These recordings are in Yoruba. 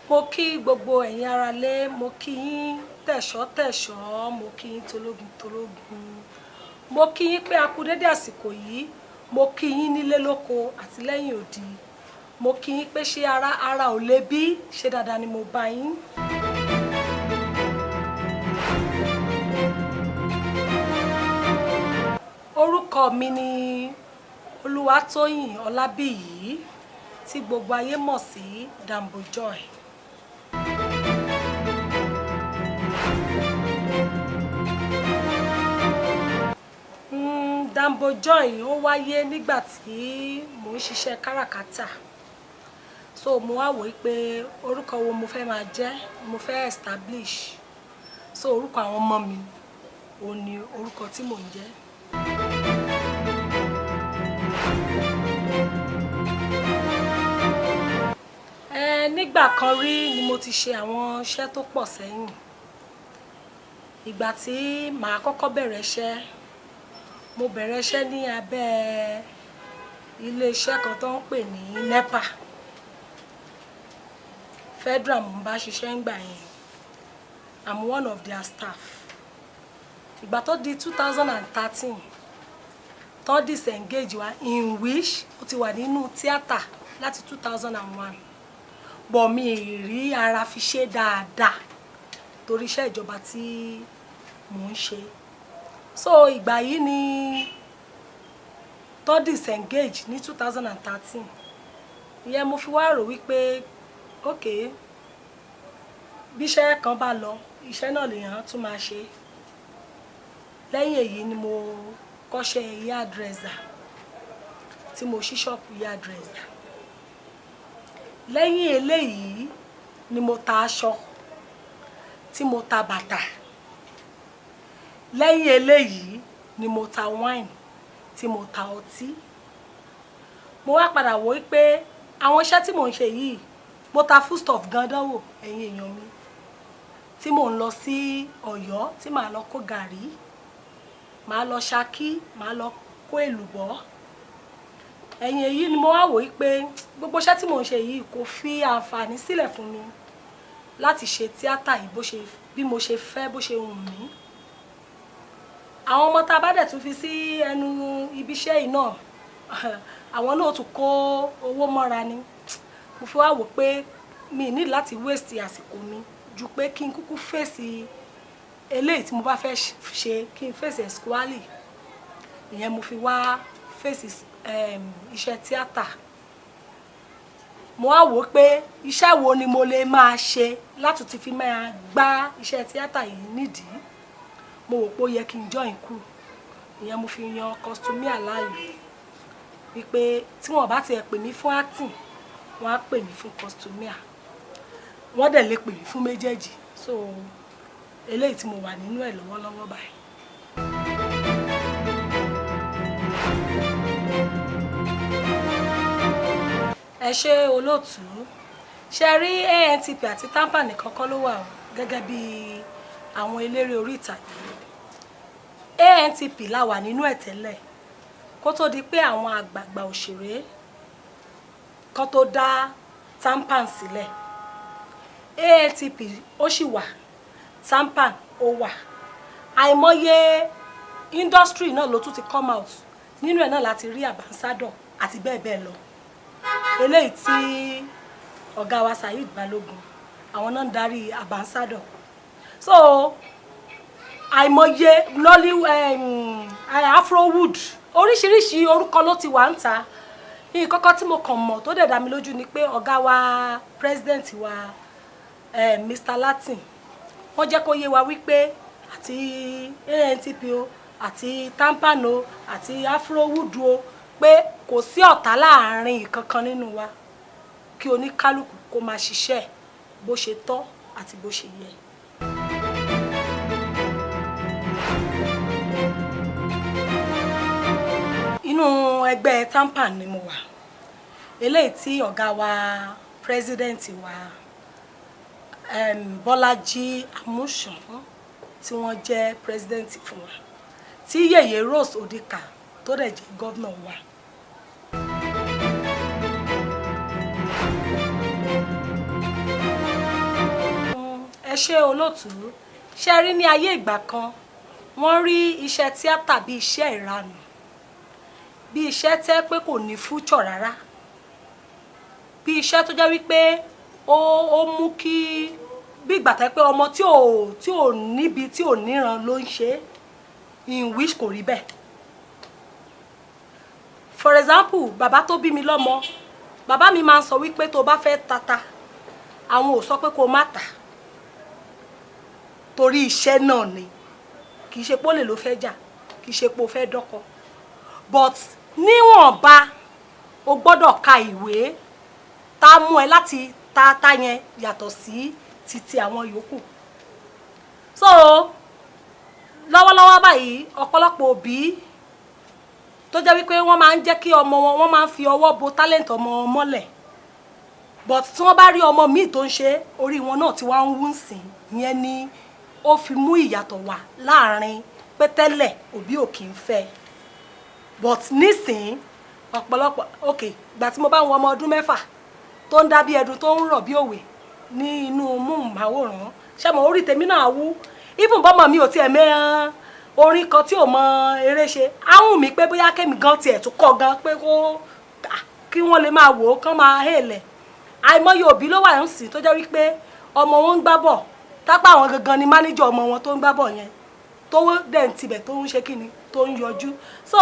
Mo kí gbogbo ẹ̀yin aráalé, mo kí yín tẹ̀ṣọ́, mo kí yín tológun. Mo kí yín pé a kú dédé àsìkò yìí. Mo kí yín nílé lóko àti lẹ́yìn odi. Mo kí yín pé ṣé ara ò le bí, ṣé dáadáa ni mo bá yín. Orúkọ mi ni Olúwatóyìn Ọlábíyì tí gbogbo ayé mọ̀ sí Danboljoy. Danboljoy ó wáyé nígbà tí mò ń ṣiṣẹ́ káràkátà. So mo wá wò pé orúkọ wo mo fẹ́ máa jẹ́, mo fẹ́ establish. So orúkọ àwọn ọmọ mi ò ní orúkọ tí mò ń jẹ́. Nígbà kan rí ni mo ti ṣe àwọn iṣẹ́ tó pọ̀ sẹ́yìn. Ìgbà tí màá kọ́kọ́ bẹ̀rẹ̀ iṣẹ́, mo bẹ̀rẹ̀ iṣẹ́ ní abẹ́ ilé iṣẹ́ kan tó ń pè ní NEPA. Federal mo ń bá ṣiṣẹ́ ń gbà yẹn. I'm one of their staff. Ìgbà tó di 2013, tó disengage wa in which ó ti wà nínú tíátà láti 2001. Bọ̀ mi rí ara fi ṣe dáadáa torí iṣẹ́ ìjọba tí mò ń ṣe. So ìgbà yìí ni tó disengage ní 2013. Ìyẹn mo fi wá rò wípé okay, bí iṣẹ́ kan bá lọ, iṣẹ́ náà lèèyàn tún máa ṣe. Lẹ́yìn èyí ni mo kọ́ṣẹ́ hairdresser tí mo ṣí ṣọ́ọ̀pù hairdresser. Lẹ́yìn eléyìí ni mo ta aṣọ, tí mo ta bàtà. Lẹ́yìn eléyìí ni mo ta wine, tí mo ta ọtí. Mo wá padà wò pé àwọn iṣẹ́ tí mò ń ṣe yìí, mo ta foodstuff gan dánwò ẹ̀yin èèyàn mi. Tí mò ń lọ sí Ọ̀yọ́, tí màá lọ kó gàrí, màá lọ Ṣakí, màá lọ kó èlùbọ́. Ẹ̀yin èyí ni mo wá wò pé gbogbo iṣẹ́ tí mò ń ṣe yìí kò fi àǹfààní sílẹ̀ fún mi láti ṣe tíátà yìí bí mo ṣe fẹ́, bó ṣe wù mí. Àwọn ọmọ tá bá dẹ̀ tún fi sí ẹnu ibi iṣẹ́ yìí náà, àwọn náà tún kó owó mọ́ra ni. Mo fi wá wò pé mi ní láti waste àsìkò mi ju pé kí n kúkú fèsì eléyìí tí mo bá fẹ́ ṣe, kí n fèsì squarely. Ìyẹn mo fi wá fèsì iṣẹ́ tíátà. Mo wá wò pé iṣẹ́ wo ni mo lè máa ṣe láti ti fi máa gbá iṣẹ́ tíátà yìí nídìí. Mo wò pé ó yẹ kí n join crew. Ìyẹn mo fi yan costumier láàyò. Wípé tí wọ́n bá tiẹ̀ pè mí fún acting, wọ́n á pè mí fún costumier. Wọ́n dẹ̀ lè pè mí fún méjèèjì. So eléyìí tí mo wà nínú ẹ̀ lọ́wọ́lọ́wọ́ báyìí. Ẹ ṣé olóòtú. Ṣé rí ANTP àti TAMPA nìkan kọ́ ló wà o, gẹ́gẹ́ bí àwọn eléré orí ìtàgé. ANTP la wà nínú ẹ̀ tẹ́lẹ̀ kó tó di pé àwọn àgbààgbà òṣèré kan tó dá TAMPA sílẹ̀. ANTP ó sì wà, TAMPA ó wà. Àìmọye industry náà ló tún ti come out. Nínú ẹ̀ náà láti rí ambassador àti bẹ́ẹ̀ bẹ́ẹ̀ lọ. Eléyìí tí ọ̀gá wa Saheed Balogun, àwọn náà ń darí ambassador. So àìmọye Afrowood, oríṣiríṣi orúkọ ló ti wà ń ta. Ìkọ́kọ́ tí mo kàn mọ̀ tó dẹ̀ dá mi lójú ni pé ọ̀gá wa president wa Mr. Latin, wọ́n jẹ́ kó yé wa wípé àti ANTP o, àti TAMPA o, àti Afrowood o, pé kò sí ọ̀tá láàrin ìkankan nínú wa, kí oníkálùkù kó máa ṣiṣẹ́ bó ṣe tọ́ àti bó ṣe yẹ. Inú ẹgbẹ́ TAMPA ni mo wà. Eléyìí tí ọ̀gá wa president wa Bọ́lájí Amúsàn tí wọ́n jẹ́ president fún wa, tí Yèyé Rose Odika tó dẹ̀ jẹ́ governor wa. ẹ ṣé olóòtú ṣe rí ní ayé ìgbà kan wọ́n rí iṣẹ́ tíátà bí iṣẹ́ ìranù bí iṣẹ́ tẹ́ pé kò ní future rárá bí iṣẹ́ tó jẹ́ wípé ó mú kí bí ìgbà tẹ́ pé ọmọ tí ò níbi tí ò níran ló ń ṣe in which kò rí bẹ́ẹ̀. For example bàbá tó bí mi lọ́mọ bàbá mi máa ń sọ wípé tó bá fẹ́ tata àwọn ò sọ pé kó má tà torí iṣẹ́ náà ni kì í ṣe pé olè ló fẹ́ jà kì í ṣe pé ó fẹ́ dọ́kọ but níwọ̀nba o gbọ́dọ̀ ka ìwé tá a mú ẹ láti tata yẹn yàtọ̀ sí títí àwọn yòókù. So lọ́wọ́lọ́wọ́ báyìí ọ̀pọ̀lọpọ̀ òbí tó jẹ́ wípé wọ́n máa ń jẹ́ kí ọmọ wọn wọ́n máa ń fi ọwọ́ bo talent ọmọ wọn mọ́lẹ̀ but tí wọ́n bá rí ọmọ míì tó ń ṣe orí wọn náà tí wọ́n ń wú sìn ìyẹn ni ó fi mú ìyàtọ̀ wá láàrin pé tẹ́lẹ̀ òbí ò kì í fẹ́ but nísìn ọ̀pọ̀lọpọ̀ ok ìgbà tí mo bá ń wọ ọmọ ọdún 6 tó ń dá bí ẹdun tó ń rọ̀ bí òwe ní inú múhùnmáwòrán ṣé mo orí tèmi náà wú even bọ́mọ mi ò tiẹ̀ mẹ́ràn orin kan tí ò mọ eré ṣe áhùn mi pé bóyá kémi gan tiẹ̀ tún kọ́ gan pé kí wọ́n lè máa wò ó kán máa hèlẹ̀ àìmọye òbí ló wà ń sìn tó jẹ́ wípé ọmọ wọn ń gbá bọ̀ tápá àwọn gangan ni mánéjọ ọmọ wọn tó ń gbá bọ̀ yẹn tó dẹ̀ ń tibẹ̀ tó ń ṣe kíni tó ń yọjú so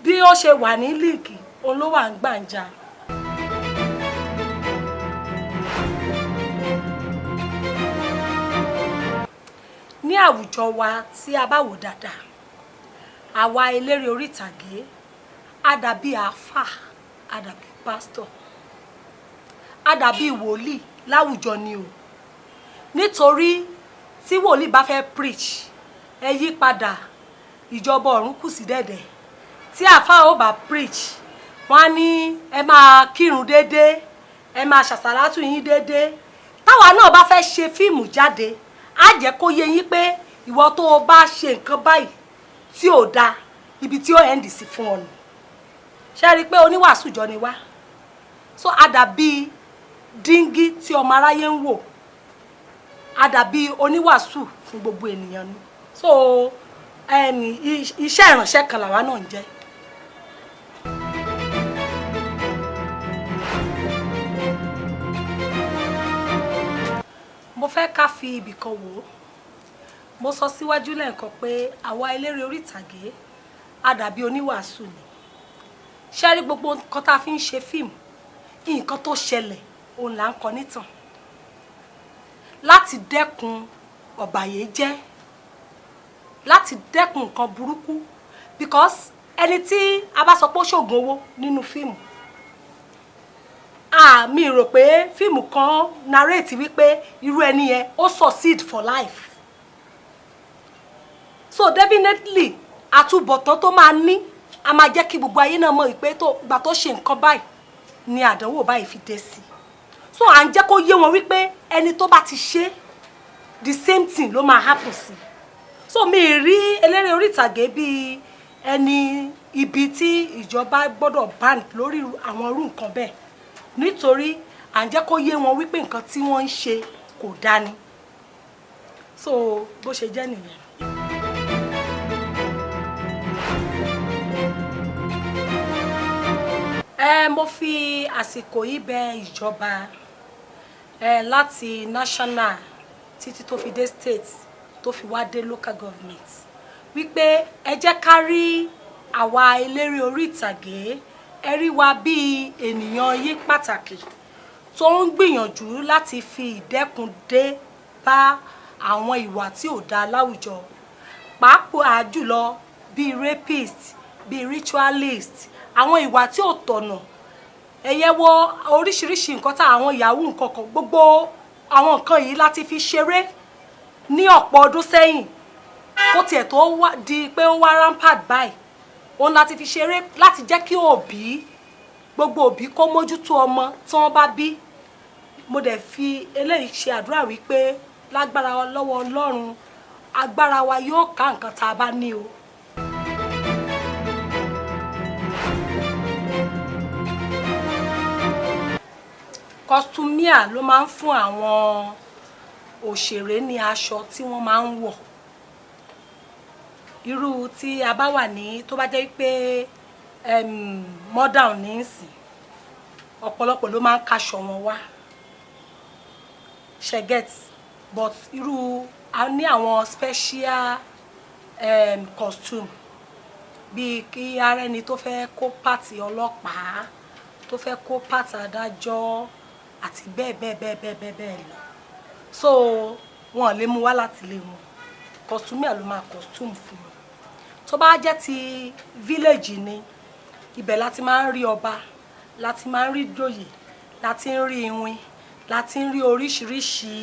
bí ó ṣe wà ní líìkì òun ló wà ń gbàǹjà. ní àwùjọ wa tí a bá wò dáadáa àwa eléré orí ìtàgé a dàbí àáfà a dàbí pásítọ̀ a dàbí wòlíì láwùjọ ni o nítorí tí wòlíì bá fẹ́ preach ẹ yí padà ìjọba ọ̀run kù sí dẹ̀dẹ̀ tí àáfà ó bá preach wọ́n á ní ẹ máa kírun déédéé ẹ máa ṣàṣàlátù yín déédéé táwa náà bá fẹ́ ṣe fíìmù jáde á jẹ́ kó yé yín pé ìwọ tó o bá ṣe nǹkan báyìí tí ò dáa ibi tí ó ẹ̀ǹdì sí fún ọ nù ṣe rí i pé oníwàásù jọ ni wá so a dàbí díngí tí ọmọ aráyé ń wò a dàbí oníwàásù fún gbogbo ènìyàn ni so iṣẹ́ ìránṣẹ́ kan làwa náà ń jẹ́. mo fẹ́ ká fi ibì kan wò ó mo sọ síwájú lẹ́ẹ̀kan pé àwa eléré orí ìtàgé a dàbí oníwàásù ni ṣé rí gbogbo nǹkan tá a fi ń ṣe fíìmù nǹkan tó ṣẹlẹ̀ òun là ń kọ nítàn láti dẹ́kun ọ̀bàyéjẹ́ láti dẹ́kun nǹkan burúkú because ẹni tí a bá sọ pé ó ṣògùn owó nínú fíìmù mi rò pé fíìmù kan narrate wípé irú ẹni yẹn ó succeed for life so definitely àtúbọ̀tán tó máa ní a máa jẹ́ kí gbogbo ayé náà mọ̀ wípé ìgbà tó ṣe nǹkan báyìí ni àdánwò báyìí fi dé sí so à ń jẹ́ kó yé wọn wípé ẹni tó bá ti ṣe the same thing ló máa happen sí so mi rí eléré orí ìtàgé bíi ẹni ibi tí ìjọba gbọ́dọ̀ ban lórí àwọn irú nǹkan bẹ́ẹ̀ nítorí à ń jẹ́ kó yé wọn wípé nǹkan tí wọ́n ń ṣe kò dáni so bó ṣe jẹ́ nìyẹn. mo fi àsìkò yìí bẹ ìjọba láti national títí tó fi dé state tó fi wá dé local government wípé ẹ jẹ́ ká rí àwa eléré orí ìtàgé ẹ rí wa bíi ènìyàn yí pàtàkì tó ń gbìyànjú láti fi ìdẹ́kun dé bá àwọn ìwà tí ò dáa láwùjọ pàápàá jùlọ bíi rapist bíi ritualist àwọn ìwà tí ò tọ̀nà ẹ̀yẹ wo oríṣiríṣi nǹkan tá àwọn yahoo nǹkan kan gbogbo àwọn nǹkan yìí láti fi ṣeré ní ọ̀pọ̀ ọdún sẹ́yìn kó tiẹ̀ tó di pé ó wá rampart báyìí òun láti fi ṣeré láti jẹ́ kí òbí gbogbo òbí kó mójútó ọmọ tí wọ́n bá bí mo dẹ̀ fi eléyìí ṣe àdúrà wípé lágbára lọ́wọ́ Ọlọ́run agbára wa yóò ká nǹkan tá a bá ní o. kọ́sítúmíà ló máa ń fún àwọn òṣèré ní aṣọ tí wọ́n máa ń wọ̀. Irú tí a bá wà ní tó bá jẹ́ pé modern ní ìsìn, ọ̀pọ̀lọpọ̀ ló máa ń kaṣọ wọn wá, she get, but irú a ní àwọn special costume bíi kí ara ẹni tó fẹ́ kó pàtì ọlọ́pàá, tó fẹ́ kó pàtì adájọ́ àti bẹ́ẹ̀ lọ. So wọn lè mú wá láti ilé wọn, costume ló máa costume fún wọn. Tó bá jẹ́ ti village ni, ibẹ̀ láti máa ń rí ọba, láti máa ń rí joyè, láti ń rí iwin, láti ń rí oríṣiríṣi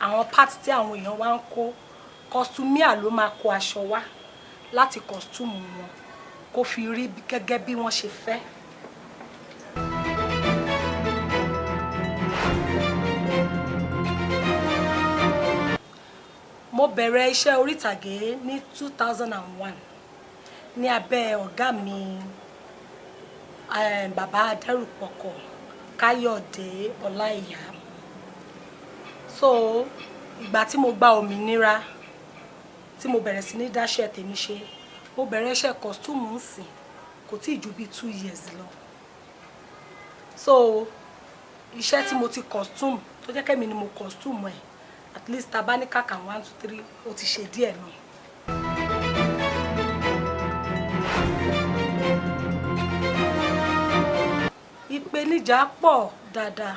àwọn part tí àwọn èèyàn wá ń kó. Costume ló máa kó aṣọ wá láti costume wọn kó fi rí gẹ́gẹ́ bí wọ́n ṣe fẹ́. Mo bẹ̀rẹ̀ iṣẹ́ orí ìtàgé ní 2001 ní abẹ́ ọ̀gá mi bàbá Adẹ́rùpọ̀kọ̀ Káyọ̀dé Ọláìyá. So ìgbà tí mo gba òmìnira tí mo bẹ̀rẹ̀ sí ní dáṣẹ́ tèmi ṣe, mo bẹ̀rẹ̀ iṣẹ́ costume ń sìn kò tí ì ju bí 2 years lọ. So iṣẹ́ tí mo ti costume tó jẹ́ kẹ́mi ni mo costume ẹ̀, at least tabani kàkà 1 2 3 ó ti ṣe díẹ̀ náà. Ìpèníjà pọ̀ dáadáa,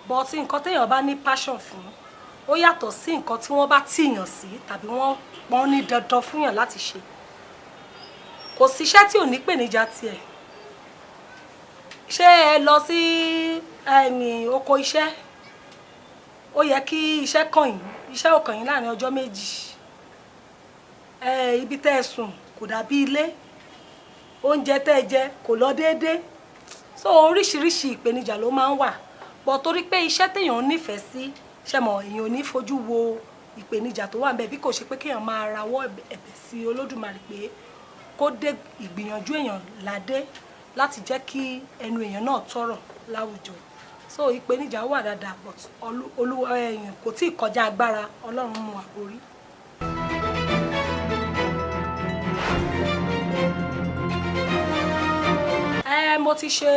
but nǹkan téèyàn bá ní passion fún ó yàtọ̀ sí nǹkan tí wọ́n bá tìyàn sí tàbí wọ́n pọ́n ní dandan fún yàn láti ṣe. Kò sí iṣẹ́ tí ò ní ìpèníjà tiẹ̀. Ṣé ẹ lọ sí oko iṣẹ́, ó yẹ kí iṣẹ́ kàn yín, iṣẹ́ ò kàn yín láàrin ọjọ́ méjì. Ibi tẹ́ ẹ sùn kò dàbí ilé, oúnjẹ tẹ́ ẹ jẹ kò lọ déédé. So oríṣiríṣi ìpèníjà ló máa ń wà, but torí pé iṣẹ́ téèyàn nífẹ̀ẹ́ sí, ṣé mọ̀, èèyàn ò ní fojú wo ìpèníjà tó wà ńbẹ̀ bí kò ṣe pé kéèyàn máa rawọ́ ẹ̀bẹ̀ sí Olódùmarè pé kó dé ìgbìyànjú èèyàn ládé láti jẹ́ kí ẹnu èèyàn náà tọrọ láwùjọ. So ìpèníjà wà dáadáa, but olúwa èèyàn kò tí ì kọjá agbára Ọlọ́run mú wa borí. Mo ti ṣe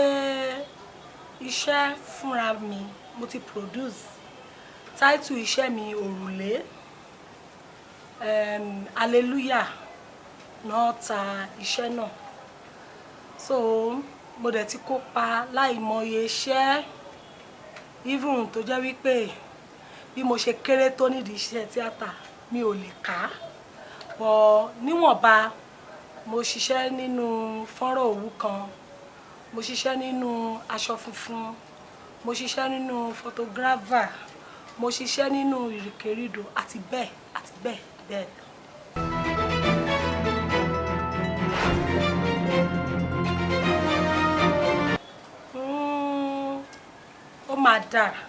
iṣẹ́ fúnra mi, mo ti produce. Title iṣẹ́ mi Òrùlé, Hallelujah náà ta iṣẹ́ náà. So mo dẹ̀ ti kópa láìmọye iṣẹ́, even tó jẹ́ wípé bí mo ṣe kéré tó nídìí iṣẹ́ tíátà mi ò lè kà á. But níwọ̀nba mo ṣiṣẹ́ nínú fọ́nrán òwú kan, mo ṣiṣẹ́ nínú aṣọ funfun, mo ṣiṣẹ́ nínú photographer, mo ṣiṣẹ́ nínú ìrìnkèrindò àti bẹ́ẹ̀ lọ. Ó máa dára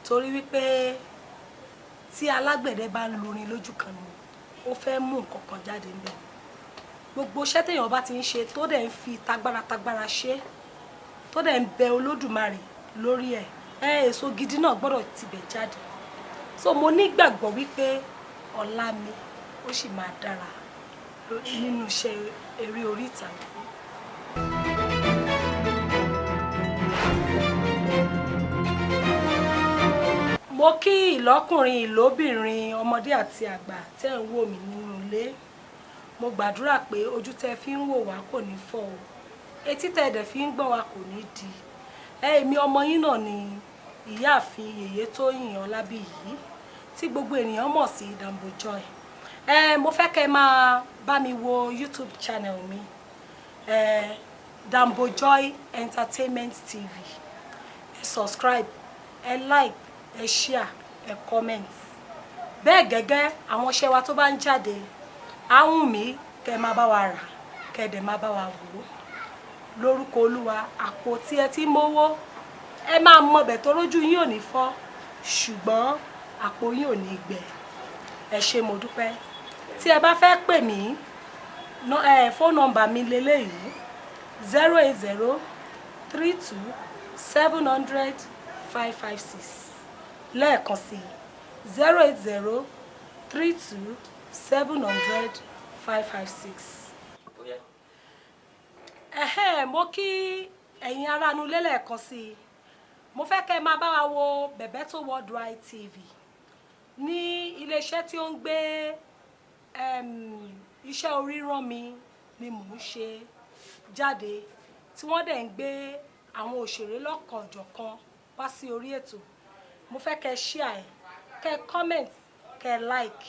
torí wípé tí alágbẹ̀dẹ bá ń lurin lójú kan ni ó fẹ́ mú nǹkan kan jáde ńbẹ̀. Gbogbo iṣẹ́ téèyàn bá ti ń ṣe tó dẹ̀ ń fi tagbára ṣe, tó dẹ̀ ń bẹ Olódùmarè lórí ẹ̀, èso gidi náà gbọ́dọ̀ tibẹ̀ jáde. So mo nígbàgbọ́ wípé ọ̀la mi ó sì máa dára nínú iṣẹ́ eré orí ìtàgé. Mo kí ìlọ́kùnrin ìlóbìnrin ọmọdé àti àgbà tẹ́ ń wò mí nínú ilé. Mo gbàdúrà pé ojú tẹ́ fi ń wò wá kò ní fọ́ o, etí tẹ́ dẹ̀ fi ń gbọ́ wá kò ní di. Èmi ọmọ yín náà ni ìyáàfin Yèyétóyìn Ọlábíyì tí gbogbo ènìyàn mọ̀ sí Danboljoy. Mo fẹ́ kẹ́ máa bá mi wo YouTube channel mi, Danboljoy Entertainment TV. Ẹ subscribe, ẹ like, ẹ share, ẹ comment. Bẹ́ẹ̀ gẹ́gẹ́ àwọn iṣẹ́ wa tó bá ń jáde, á wù mí kẹ́ máa bá wa rà, kẹ́ dẹ̀ máa bá wa wò. Lórúkọ Olúwa, àpò tí ẹ ti mówó, ẹ máa mọbẹ̀ tó rójú yín ò ní fọ́, ṣùgbọ́n àpò yín ò ní gbẹ. Ẹ ṣé mo dúpẹ́. Tí ẹ bá fẹ́ pè mí, phone number mi leléyìí 080 32 700 556. lẹ́ẹ̀kan sí 080 32 700 556. Mo kí ẹ̀yin aráàlú lẹ́lẹ́ẹ̀kan sí i. Mo fẹ́ kẹ́ máa bá wa wo Bebeto Worldwide TV ní iléeṣẹ́ tí ó ń gbé iṣẹ́ oríran mi ni mò ń ṣe jáde, tí wọ́n dẹ̀ ń gbé àwọn òṣèré lọ́kànjọ̀kan wá sí orí ètò. Mo fẹ́ kẹ́ share ẹ̀, kẹ́ comment, kẹ́ like.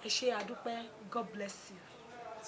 Ẹ ṣé àdúpẹ́. God bless you.